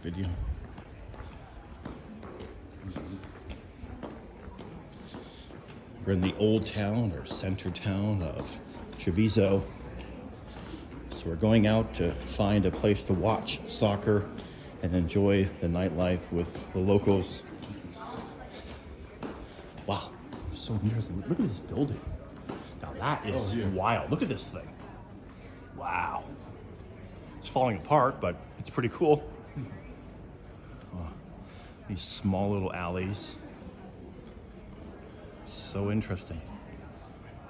video. We're in the old town or center town of Treviso. So we're going out to find a place to watch soccer and enjoy the nightlife with the locals. Wow, so interesting. Look at this building. Now that is wild. Look at this thing. Wow. It's falling apart, but it's pretty cool. Oh, these small little alleys. So interesting.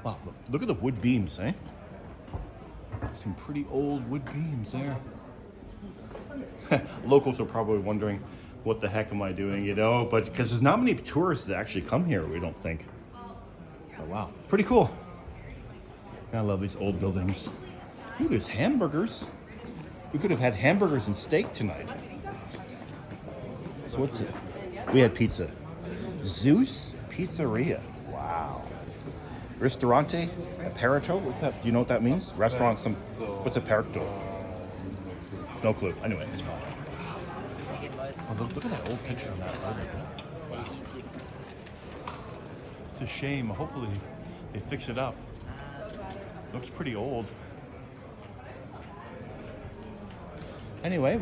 Wow, look at the wood beams, eh? Some pretty old wood beams there. Locals are probably wondering, what the heck am I doing, you know? But because there's not many tourists that actually come here, we don't think. Oh, wow, pretty cool. I love these old buildings. Ooh, there's hamburgers. We could have had hamburgers and steak tonight. So what's it? We had pizza. Zeus Pizzeria. Wow. Ristorante Aperito? What's that? Do you know what that means? Restaurant, some. What's Aperito? No clue. Anyway, it's fine. Oh, look at that old picture on that building. Wow. It's a shame. Hopefully they fix it up. Looks pretty old. Anyway,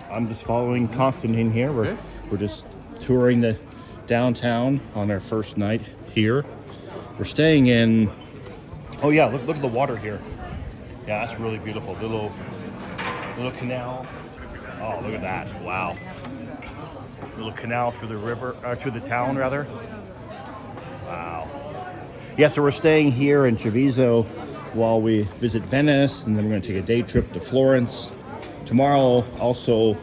I'm just following Constantine here. We're just touring the downtown on our first night here. We're staying in. Oh yeah, look at the water here. Yeah, that's really beautiful. Little canal. Oh, look at that! Wow. Little canal through the river, through the town rather. Wow. Yeah, so we're staying here in Treviso while we visit Venice, and then we're going to take a day trip to Florence. Tomorrow, also,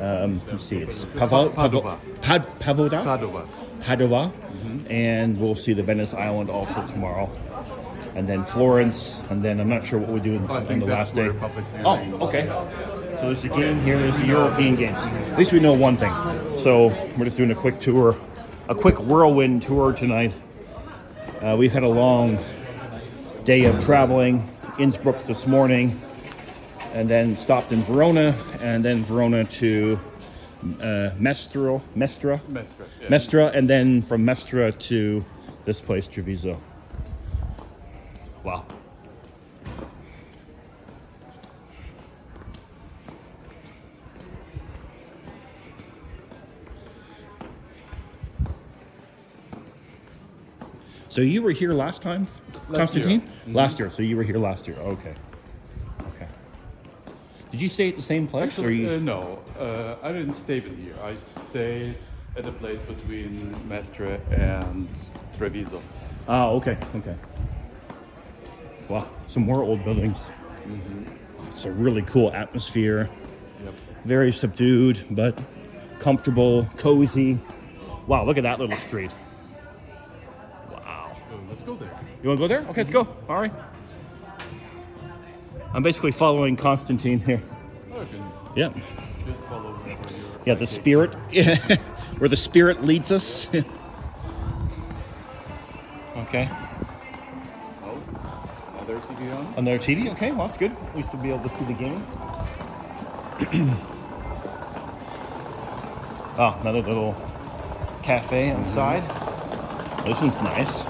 let's see, it's Padova. And we'll see the Venice Island also tomorrow. And then Florence, and then I'm not sure what we'll do in the last day. Oh, okay. So there's a game here, there's the European games. At least we know one thing. So we're just doing a quick tour, a quick whirlwind tour tonight. We've had a long day of traveling. Innsbruck this morning, and then stopped in Verona, and then Verona to Mestra, and then from Mestra to this place, Treviso. Wow. So you were here last time, Constantine? Mm-hmm. Last year. So you were here last year. Okay. Did you stay at the same place? Actually, no. I didn't stay here. I stayed at a place between Mestre and Treviso. Oh, okay. Wow, some more old buildings. Mm-hmm. It's a really cool atmosphere. Yep. Very subdued, but comfortable, cozy. Wow, look at that little street. Wow. Let's go there. You want to go there? Okay, let's go. All right. I'm basically following Constantine here. Okay. Yeah. Just follow wherever you're. Yeah, the spirit. Yeah, where the spirit leads us. Okay. Oh, another TV on? Another TV? Okay, well, that's good. At least we'll be able to see the game. Oh, another little cafe inside. This one's nice.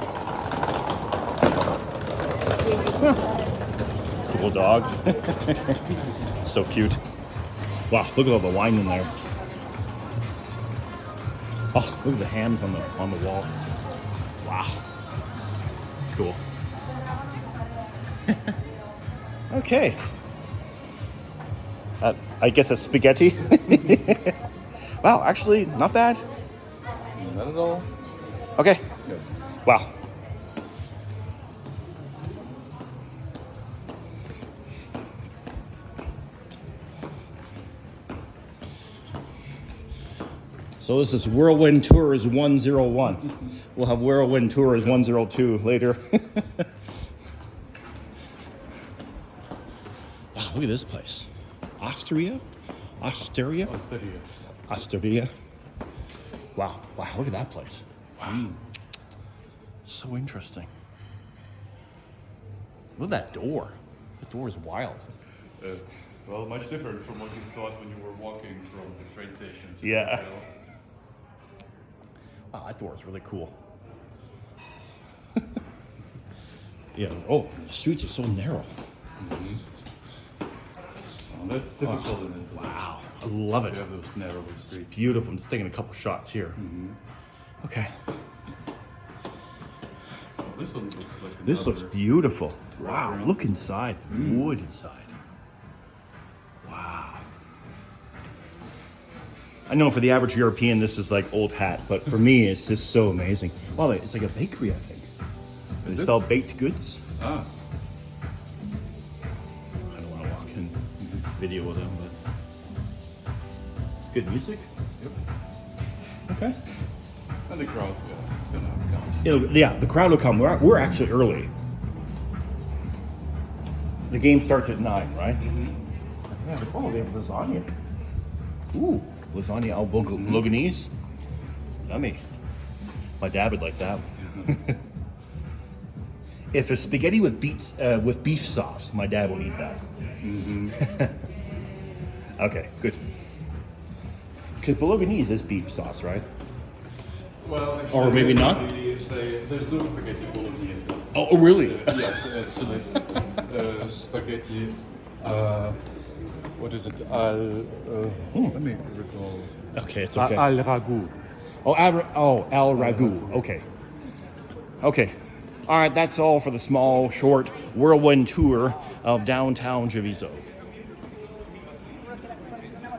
Cool dog. So cute. Wow, look at all the wine in there. Oh, look at the hams on the wall. Wow. Cool. Okay. I guess a spaghetti. Wow, actually, not bad. Not at all. Okay. Good. Wow. So this is Whirlwind Tours 101. We'll have Whirlwind Tours 102 later. Wow, look at this place. Osteria? Wow, look at that place. Wow. So interesting. Look at that door. The door is wild. Well, much different from what you thought when you were walking from train station. To Yeah. the hotel. Wow, that door is really cool. Yeah. Oh, the streets are so narrow. Oh, that's typical in Italy. Wow, I love it. You have those narrow streets. Beautiful. I'm just taking a couple shots here. Okay. Oh, this one looks like This looks another beautiful. Wow, restaurant. look inside. Wood inside. Wow. I know for the average European, this is like old hat, but for me, it's just so amazing. Wow, it's like a bakery, I think. Is They it? sell baked goods. Ah, I don't want to walk in video with them, but good music. yep. Okay. And the crowd, yeah, it's gonna count. Yeah, the crowd will come. We're actually early. The game starts at 9, right? Yeah. Oh, they have lasagna. Ooh, lasagna al bolognese. Yummy. My dad would like that. If it's spaghetti with beef sauce, my dad will eat that. Okay, good. Because bolognese is beef sauce, right? Well, actually, Or maybe not? There's no spaghetti bolognese. Oh, really? Yes, actually, it's spaghetti. What is it? Let me recall. Okay, it's okay. Al ragu. Al ragu. Okay. Okay. All right, that's all for the small, short whirlwind tour of downtown Treviso.